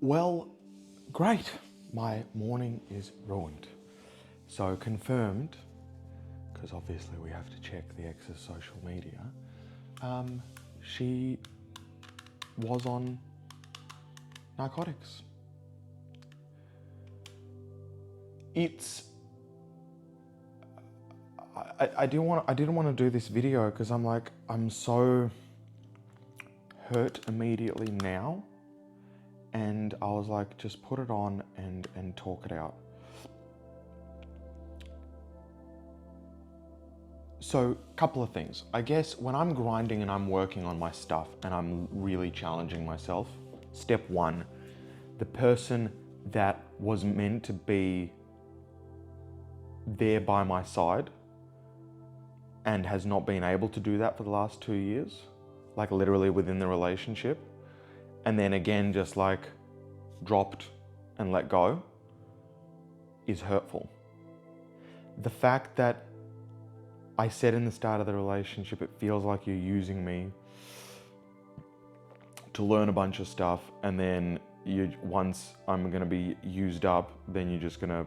Well, great. My morning is ruined. So confirmed, because obviously we have to check the ex's social media, she was on narcotics. I didn't want to do this video because I'm so hurt immediately now, and I was like, just put it on and talk it out. So, couple of things. I guess when I'm grinding and I'm working on my stuff and I'm really challenging myself, step one, the person that was meant to be there by my side and has not been able to do that for the last 2 years, like literally within the relationship, and then again just like dropped and let go, is hurtful. The fact that I said in the start of the relationship, it feels like you're using me to learn a bunch of stuff, and then once I'm gonna be used up, then you're just gonna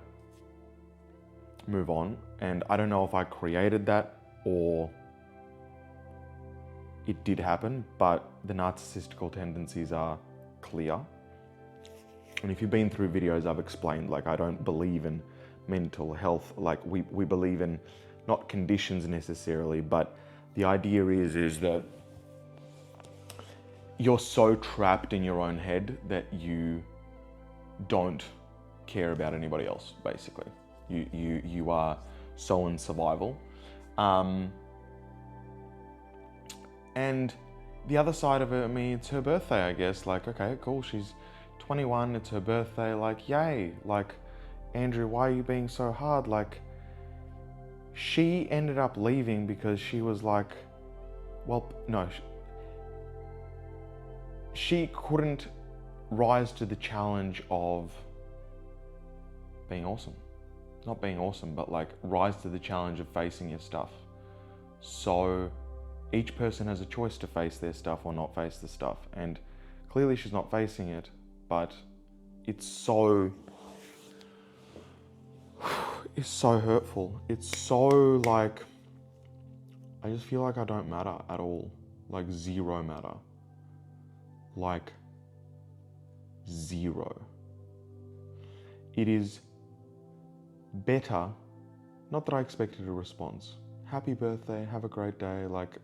move on. And I don't know if I created that or it did happen, but the narcissistical tendencies are clear. And if you've been through videos, I've explained, like, I don't believe in mental health. Like, we believe in not conditions necessarily, but the idea is that you're so trapped in your own head that you don't care about anybody else, basically. You are so in survival. And the other side of it, I mean, it's her birthday, I guess. Like, okay, cool, she's 21, it's her birthday, like, yay. Like, Andrew, why are you being so hard? Like, she ended up leaving because she was like, well, no, she couldn't rise to the challenge of being awesome. Not being awesome, but like rise to the challenge of facing your stuff. So each person has a choice to face their stuff or not face the stuff. And clearly she's not facing it, but it's so hurtful. It's so like, I just feel like I don't matter at all. Like zero matter. Like zero. It is better, not that I expected a response. Happy birthday, have a great day. Like,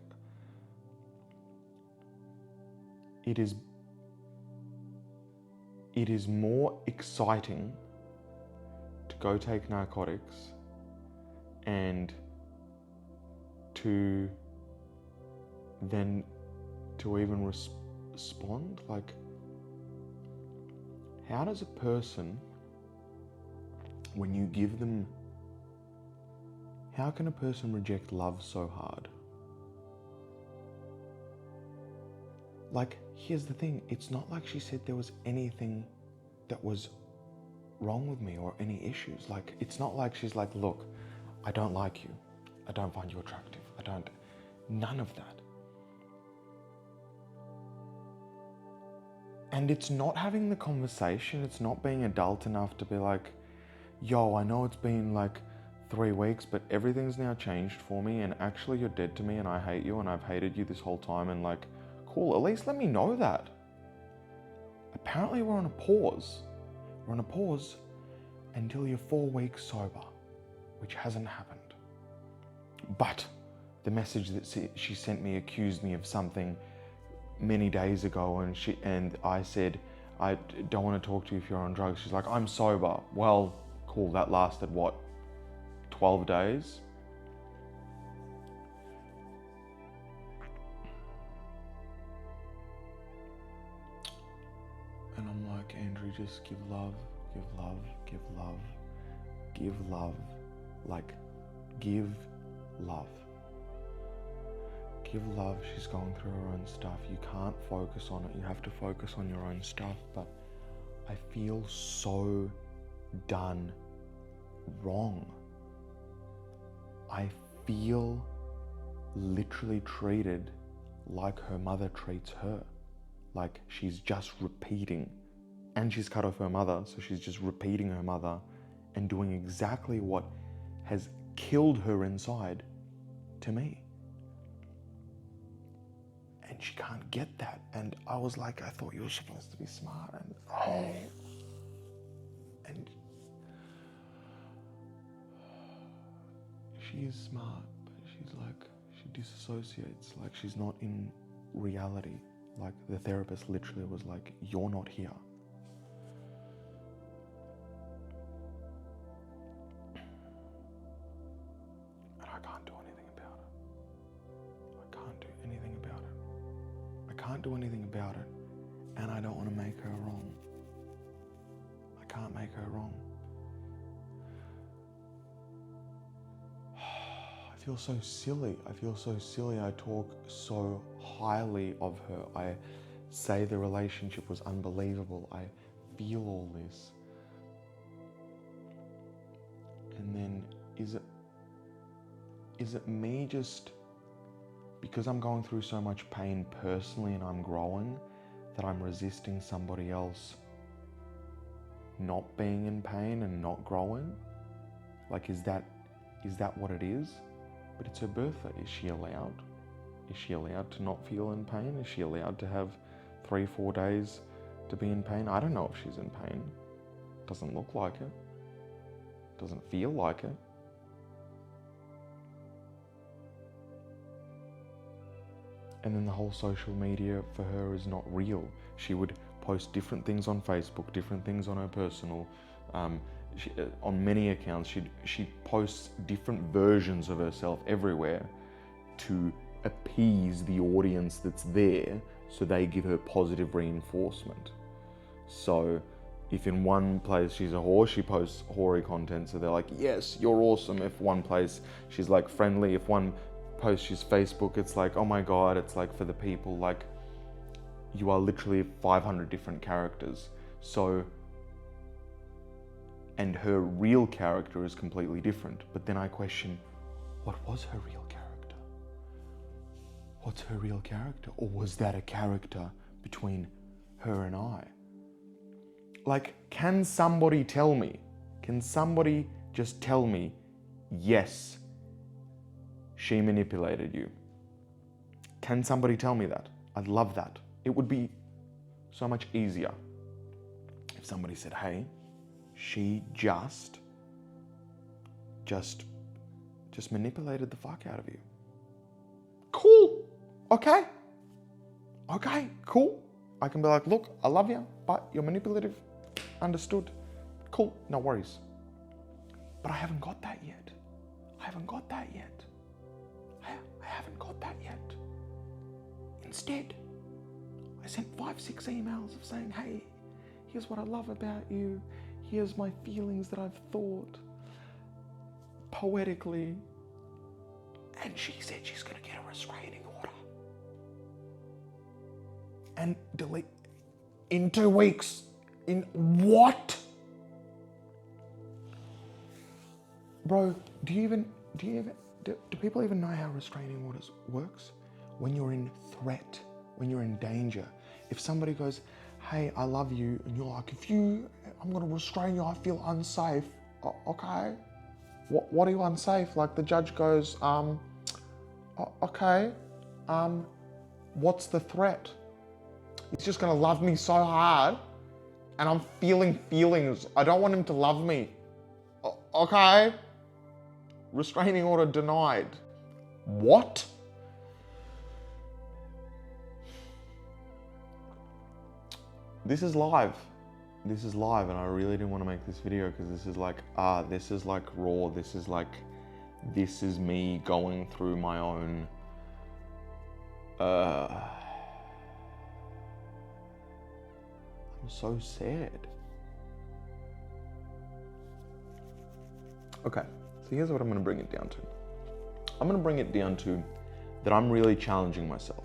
it is more exciting to go take narcotics and to even respond. Like, how does a person, when you give them, how can a person reject love so hard? Like, here's the thing, it's not like she said there was anything that was wrong with me or any issues. Like, it's not like she's like, look, I don't like you, I don't find you attractive, none of that. And it's not having the conversation, it's not being adult enough to be like, yo, I know it's been like 3 weeks, but everything's now changed for me, and actually you're dead to me, and I hate you, and I've hated you this whole time, and like, cool, at least let me know that. Apparently we're on a pause. We're on a pause until you're 4 weeks sober, which hasn't happened. But the message that she sent me accused me of something many days ago, and I said, I don't want to talk to you if you're on drugs. She's like, I'm sober. Well, cool, that lasted what, 12 days? And I'm like, Andrew, just give love, give love, give love, give love. Like, give love. Give love. She's going through her own stuff. You can't focus on it. You have to focus on your own stuff. But I feel so done wrong. I feel literally treated like her mother treats her. Like she's just repeating And she's cut off her mother, so she's just repeating her mother and doing exactly what has killed her inside to me. And she can't get that. And I was like, I thought you were supposed to be smart. And she is smart, but she's like, she disassociates, like she's not in reality. Like the therapist literally was like, you're not here. And I can't do anything about it. I can't do anything about it. I can't do anything about it. And I don't want to make her wrong. I can't make her wrong. I feel so silly. I feel so silly. I talk so highly of her. I say the relationship was unbelievable. I feel all this. And then is it me just because I'm going through so much pain personally and I'm growing that I'm resisting somebody else not being in pain and not growing? Like, is that what it is? But it's her birthday. Is she allowed? Is she allowed to not feel in pain? Is she allowed to have 3-4 days to be in pain? I don't know if she's in pain. Doesn't look like it. Doesn't feel like it. And then the whole social media for her is not real. She would post different things on Facebook, different things on her personal, on many accounts, she posts different versions of herself everywhere to appease the audience that's there, so they give her positive reinforcement. So if in one place she's a whore, she posts hoary content, so they're like, yes, you're awesome. If one place she's like friendly, if one post she's Facebook, it's like, oh my God, it's like for the people, like you are literally 500 different characters. So, and her real character is completely different. But then I question, what was her real character? What's her real character? Or was that a character between her and I? Like, can somebody tell me? Can somebody just tell me, yes, she manipulated you? Can somebody tell me that? I'd love that. It would be so much easier if somebody said, hey, she just manipulated the fuck out of you. Cool. Okay, cool. I can be like, look, I love you, but you're manipulative. Understood. Cool, no worries. But I haven't got that yet. I haven't got that yet. Instead, I sent 5-6 emails of saying, hey, here's what I love about you. Here's my feelings that I've thought poetically. And she said she's going to get a restraining order. And delete in 2 weeks. In what? Bro, do people even know how restraining orders works? When you're in threat, when you're in danger. If somebody goes, hey, I love you, and you're like, I'm gonna restrain you, I feel unsafe. Okay. What are you unsafe? Like the judge goes, okay, what's the threat? He's just gonna love me so hard, and I'm feeling feelings. I don't want him to love me. Okay. Restraining order denied. What? This is live, and I really didn't want to make this video because this is like raw. This is me going through my own I'm so sad. Okay, so here's what I'm going to bring it down to. I'm going to bring it down to that I'm really challenging myself.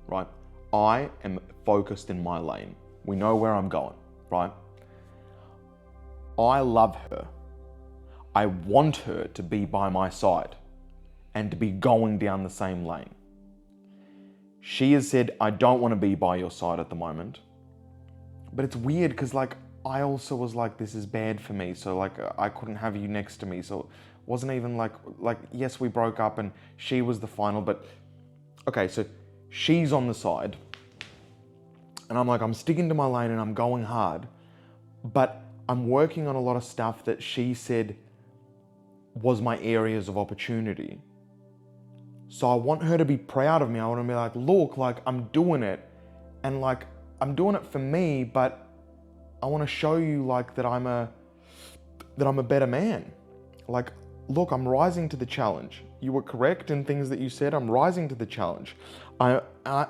Right? I am focused in my lane. We know where I'm going, right? I love her. I want her to be by my side and to be going down the same lane. She has said, I don't want to be by your side at the moment. But it's weird because like, I also was like, this is bad for me. So like, I couldn't have you next to me. So it wasn't even like, yes, we broke up and she was the final, but okay, so she's on the side. And I'm like, I'm sticking to my lane and I'm going hard. But I'm working on a lot of stuff that she said was my areas of opportunity. So I want her to be proud of me. I want to be like, look, like I'm doing it. And like, I'm doing it for me, but I want to show you like that I'm a better man. Like, look, I'm rising to the challenge. You were correct in things that you said. I'm rising to the challenge. I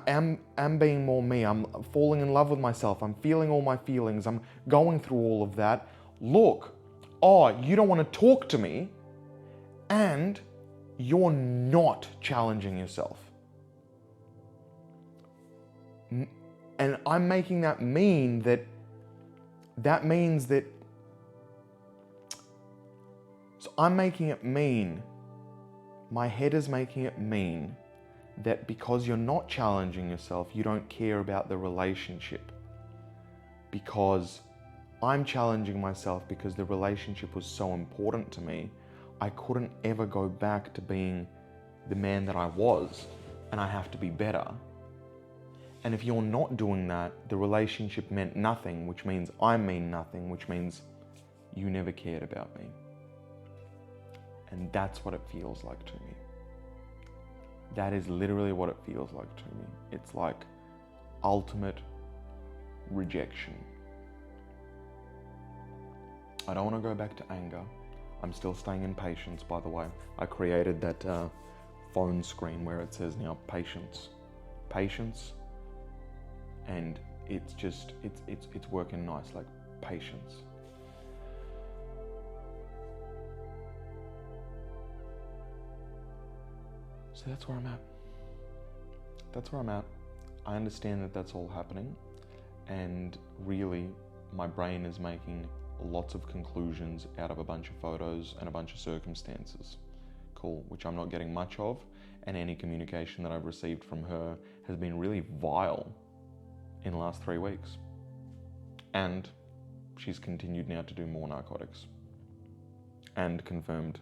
am being more me. I'm falling in love with myself. I'm feeling all my feelings. I'm going through all of that. Look, you don't want to talk to me and you're not challenging yourself. And I'm making that mean that means that, so I'm making it mean, my head is making it mean that because you're not challenging yourself, you don't care about the relationship. Because I'm challenging myself because the relationship was so important to me, I couldn't ever go back to being the man that I was, and I have to be better. And if you're not doing that, the relationship meant nothing, which means I mean nothing, which means you never cared about me. And that's what it feels like to me. That is literally what it feels like to me. It's like ultimate rejection. I don't want to go back to anger. I'm still staying in patience, by the way. I created that phone screen where it says now patience. Patience. And it's just, it's working nice, like patience. So that's where I'm at. That's where I'm at. I understand that that's all happening. And really, my brain is making lots of conclusions out of a bunch of photos and a bunch of circumstances. Cool, which I'm not getting much of. And any communication that I've received from her has been really vile in the last 3 weeks. And she's continued now to do more narcotics. And confirmed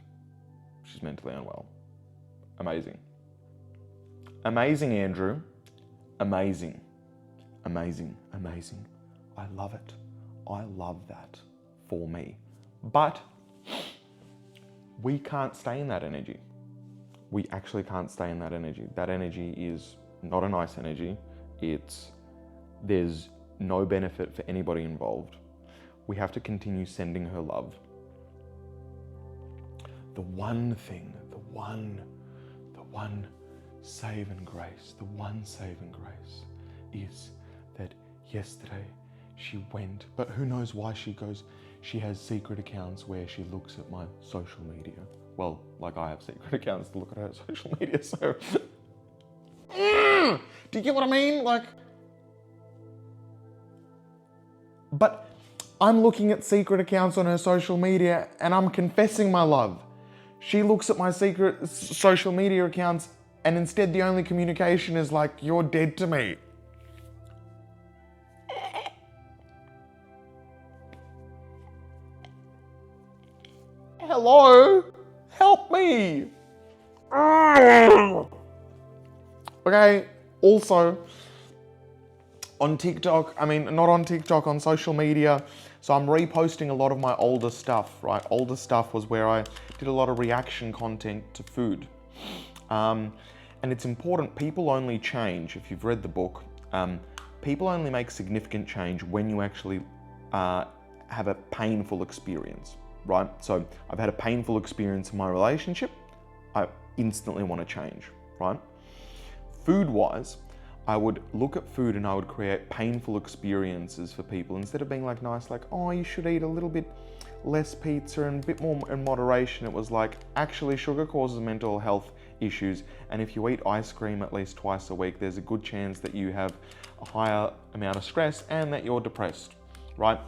she's mentally unwell. Amazing. Amazing, Andrew. Amazing. Amazing. Amazing. I love it. I love that for me. But we can't stay in that energy. We actually can't stay in that energy. That energy is not a nice energy. There's no benefit for anybody involved. We have to continue sending her love. The one thing, the one saving grace is that yesterday she went, but who knows why she goes, she has secret accounts where she looks at my social media. Well, like I have secret accounts to look at her social media, so. Do you get what I mean? Like, but I'm looking at secret accounts on her social media and I'm confessing my love. She looks at my secret social media accounts and instead the only communication is like, you're dead to me. Hello? Help me. Okay, also on TikTok, not on TikTok, on social media. So I'm reposting a lot of my older stuff, right? Older stuff was where I did a lot of reaction content to food. And it's important, people only change, if you've read the book, people only make significant change when you actually have a painful experience, right? So I've had a painful experience in my relationship, I instantly want to change, right? Food-wise, I would look at food and I would create painful experiences for people instead of being like nice, like, oh, you should eat a little bit less pizza and a bit more in moderation. It was like, actually sugar causes mental health issues. And if you eat ice cream at least twice a week, there's a good chance that you have a higher amount of stress and that you're depressed, right?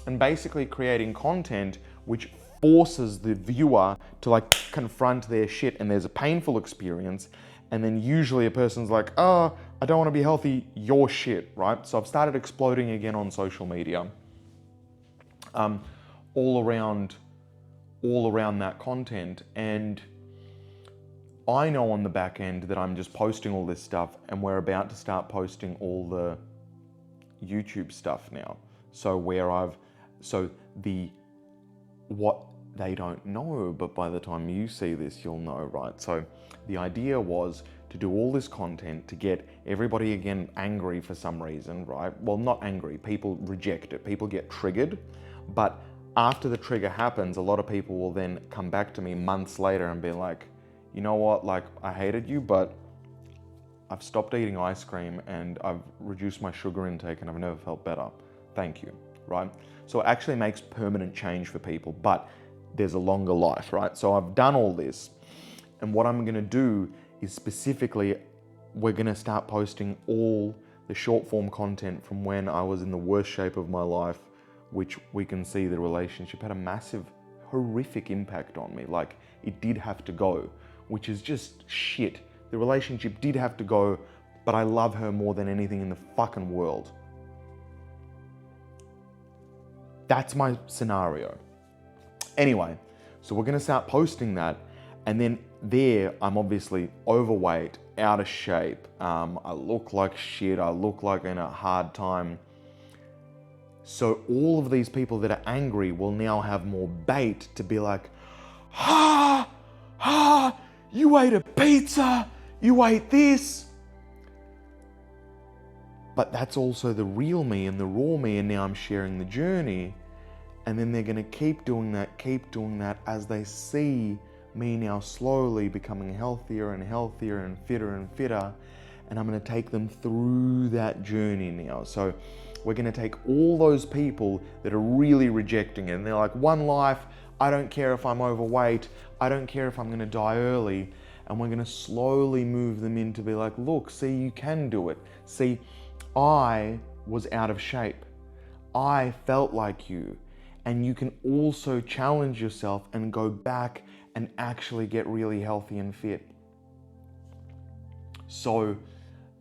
And basically creating content which forces the viewer to like confront their shit and there's a painful experience. And then usually a person's like, oh, I don't want to be healthy, you're shit, right? So I've started exploding again on social media, all around that content. And I know on the back end that I'm just posting all this stuff, and we're about to start posting all the YouTube stuff now. So what they don't know, but by the time you see this, you'll know, right? So the idea was to do all this content to get everybody again angry for some reason, right? Well, not angry, people reject it, people get triggered, but after the trigger happens, a lot of people will then come back to me months later and be like, you know what, like, I hated you, but I've stopped eating ice cream and I've reduced my sugar intake and I've never felt better. Thank you, right? So it actually makes permanent change for people, but there's a longer life, right? So I've done all this, and what I'm gonna do is specifically, we're gonna start posting all the short form content from when I was in the worst shape of my life, which we can see the relationship had a massive, horrific impact on me. Like, it did have to go, which is just shit. The relationship did have to go, but I love her more than anything in the fucking world. That's my scenario. Anyway, so we're gonna start posting that, and then there, I'm obviously overweight, out of shape, I look like shit, I look like in a hard time. So all of these people that are angry will now have more bait to be like, you ate a pizza, you ate this. But that's also the real me and the raw me, and now I'm sharing the journey. And then they're gonna keep doing that as they see me now slowly becoming healthier and healthier and fitter. And I'm gonna take them through that journey now. So we're gonna take all those people that are really rejecting it, and they're like, one life, I don't care if I'm overweight, I don't care if I'm gonna die early. And we're gonna slowly move them in to be like, look, see, you can do it. See, I was out of shape. I felt like you. And you can also challenge yourself and go back and actually get really healthy and fit. So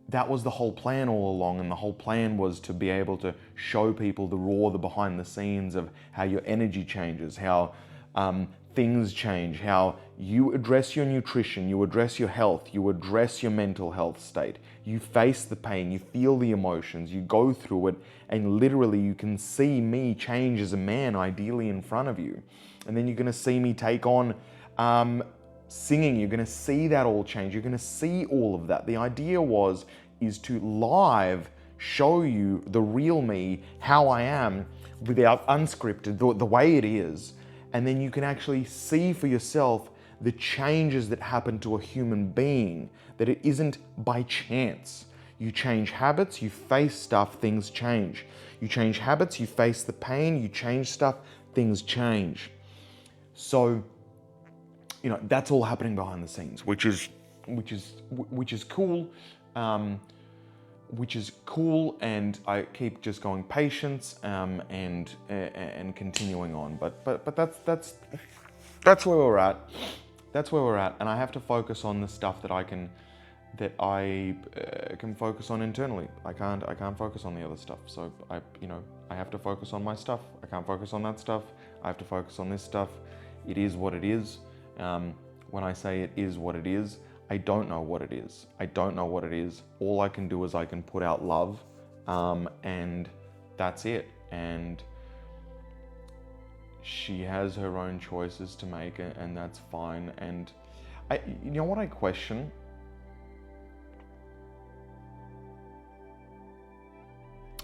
that was the whole plan all along, and the whole plan was to be able to show people the raw, the behind the scenes of how your energy changes, how things change, how you address your nutrition, you address your health, you address your mental health state, you face the pain, you feel the emotions, you go through it, and literally you can see me change as a man, ideally in front of you. And then you're gonna see me take on singing, you're gonna see that all change, you're gonna see all of that. The idea is to live show you the real me, how I am, without unscripted, the way it is. And then you can actually see for yourself the changes that happen to a human being, that it isn't by chance. You change habits, you face stuff, things change. You change habits, you face the pain, you change stuff, things change. So, you know, that's all happening behind the scenes, which is cool. Which is cool, and I keep just going patience and continuing on. But that's where we're at. That's where we're at, and I have to focus on the stuff that I can focus on internally. I can't focus on the other stuff. So I have to focus on my stuff. I can't focus on that stuff. I have to focus on this stuff. It is what it is. When I say it is what it is, I don't know what it is. I don't know what it is. All I can do is I can put out love, and that's it. And she has her own choices to make, and that's fine. And you know what I question?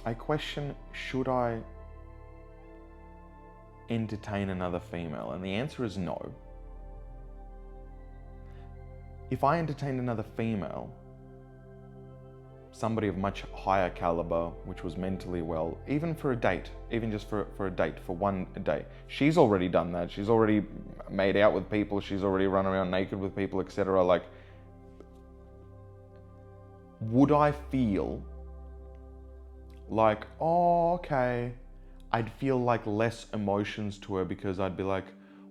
I question, should I entertain another female? And the answer is no. If I entertained another female, somebody of much higher caliber, which was mentally well, even for a date, even just for a date, for one day. She's already done that. She's already made out with people. She's already run around naked with people, etc. Like, would I feel like, oh, okay, I'd feel like less emotions to her, because I'd be like,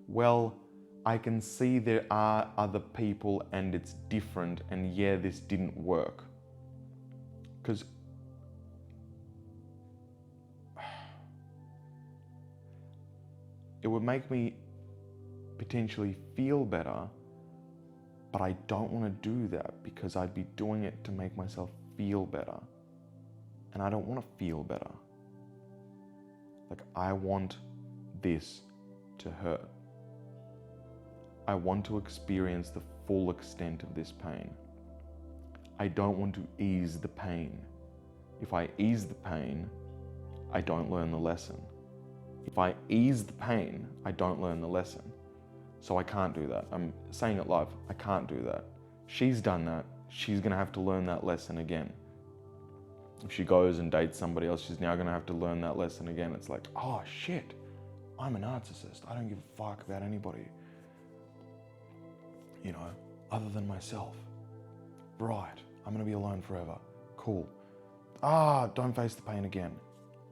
well, I can see there are other people and it's different, and yeah, this didn't work. Because it would make me potentially feel better, but I don't want to do that because I'd be doing it to make myself feel better. And I don't want to feel better. Like, I want this to hurt. I want to experience the full extent of this pain. I don't want to ease the pain. If I ease the pain, I don't learn the lesson. If I ease the pain, I don't learn the lesson. So I can't do that. I'm saying it live. I can't do that. She's done that. She's going to have to learn that lesson again. If she goes and dates somebody else, she's now going to have to learn that lesson again. It's like, oh shit, I'm a narcissist. I don't give a fuck about anybody, you know, other than myself. Right, I'm going to be alone forever. Cool. Don't face the pain again,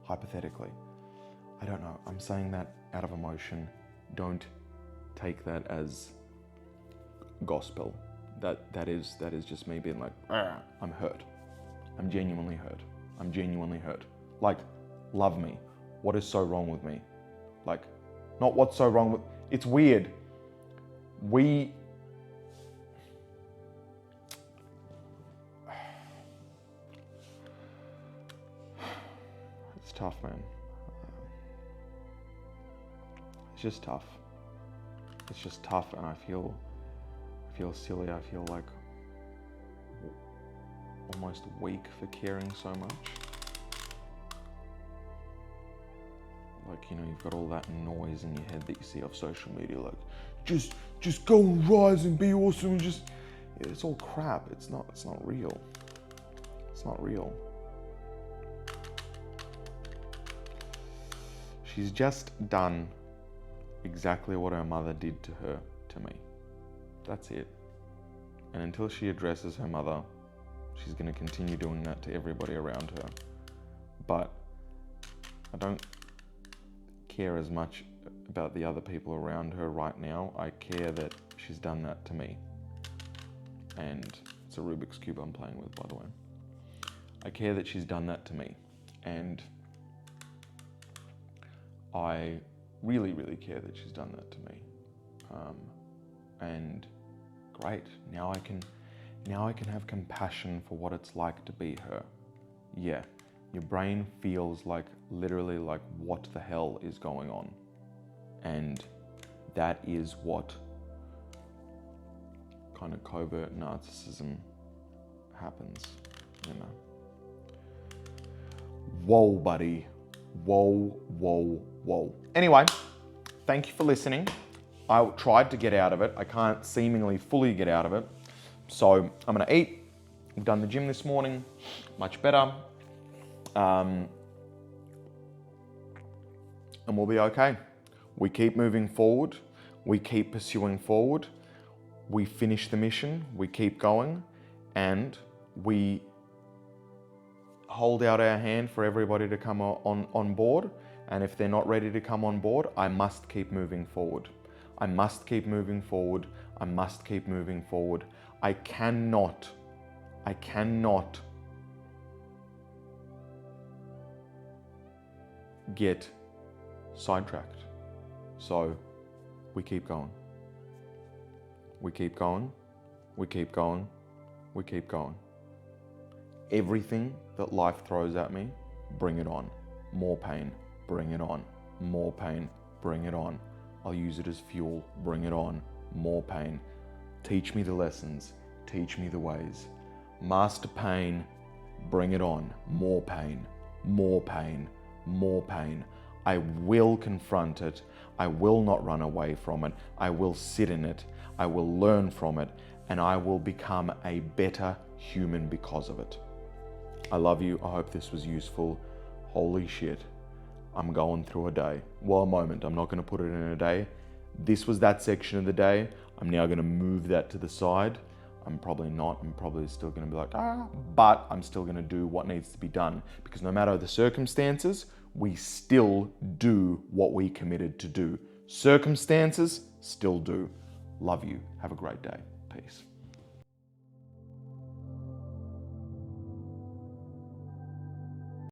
hypothetically. I don't know. I'm saying that out of emotion. Don't take that as gospel. That is just me being like, I'm hurt. I'm genuinely hurt. I'm genuinely hurt. Like, love me. What is so wrong with me? Like, not what's so wrong with... It's weird. It's tough, man. It's just tough. It's just tough, and I feel silly. I feel like almost weak for caring so much. Like, you know, you've got all that noise in your head that you see off social media, like, just go and rise and be awesome, and just, it's all crap. It's not real. It's not real. She's just done exactly what her mother did to her, to me. That's it. And until she addresses her mother, she's going to continue doing that to everybody around her. But I don't care as much about the other people around her right now. I care that she's done that to me. And it's a Rubik's Cube I'm playing with, by the way. I care that she's done that to me. And I really, really care that she's done that to me. And great, now I can have compassion for what it's like to be her. Yeah, your brain feels like, literally like, what the hell is going on? And that is what kind of covert narcissism happens, you know. Whoa, buddy. Whoa, whoa, whoa. Anyway, thank you for listening. I tried to get out of it. I can't seemingly fully get out of it. So I'm gonna eat. I've done the gym this morning, much better. And we'll be okay. We keep moving forward. We keep pursuing forward. We finish the mission. We keep going. And we hold out our hand for everybody to come on board. And if they're not ready to come on board, I must keep moving forward. I must keep moving forward. I must keep moving forward. I cannot get sidetracked. So we keep going. We keep going. We keep going. We keep going. Everything that life throws at me, bring it on. More pain, bring it on. More pain, bring it on. I'll use it as fuel, bring it on. More pain. Teach me the lessons, teach me the ways. Master pain, bring it on. More pain, more pain, more pain. I will confront it. I will not run away from it. I will sit in it. I will learn from it. And I will become a better human because of it. I love you. I hope this was useful. Holy shit. I'm going through a day. Well, a moment. I'm not going to put it in a day. This was that section of the day. I'm now going to move that to the side. I'm probably not. I'm probably still going to be like, but I'm still going to do what needs to be done. Because no matter the circumstances, we still do what we committed to do. Circumstances still do. Love you. Have a great day. Peace.